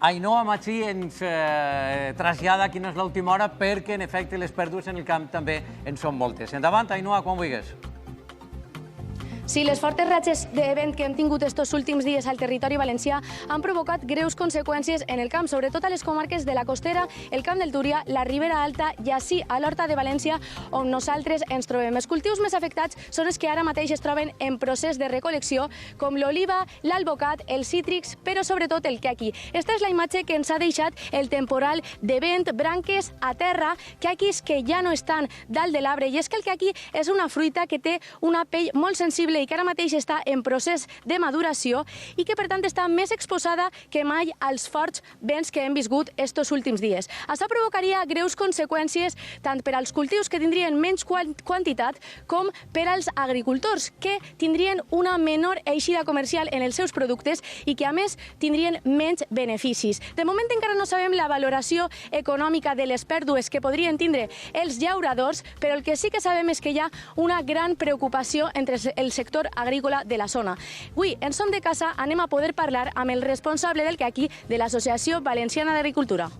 Ainhoa Machí ens trasllada quina és l'última hora perquè, en efecte, les pèrdues en el camp també en són moltes. Endavant, Ainhoa, quan vulguis. Sí, les fortes ratxes de vent que hem tingut estos últims dies al territori valencià han provocat greus conseqüències en el camp, sobretot a les comarques de la Costera, el Camp del Túria, la Ribera Alta i així a l'Horta de València, on nosaltres ens trobem. Els cultius més afectats són els que ara mateix es troben en procés de recol·lecció, com l'oliva, l'alvocat, els cítrics, però sobretot el caqui. Esta és la imatge que ens ha deixat el temporal de vent, branques a terra, caquis que ja no estan dalt de l'arbre. I és que el caqui és una fruita que té una pell molt sensible i que ara mateix està en procés de maduració i que, per tant, està més exposada que mai als forts vents que hem viscut estos últims dies. Això provocaria greus conseqüències tant per als cultius, que tindrien menys quantitat, com per als agricultors, que tindrien una menor eixida comercial en els seus productes i que, a més, tindrien menys beneficis. De moment encara no sabem la valoració econòmica de les pèrdues que podrien tindre els llauradors, però el que sí que sabem és que hi ha una gran preocupació entre el sector agrícola de la zona. Avui, en Som de Casa, anem a poder parlar amb el responsable del caqui de l'Associació Valenciana d'Agricultura.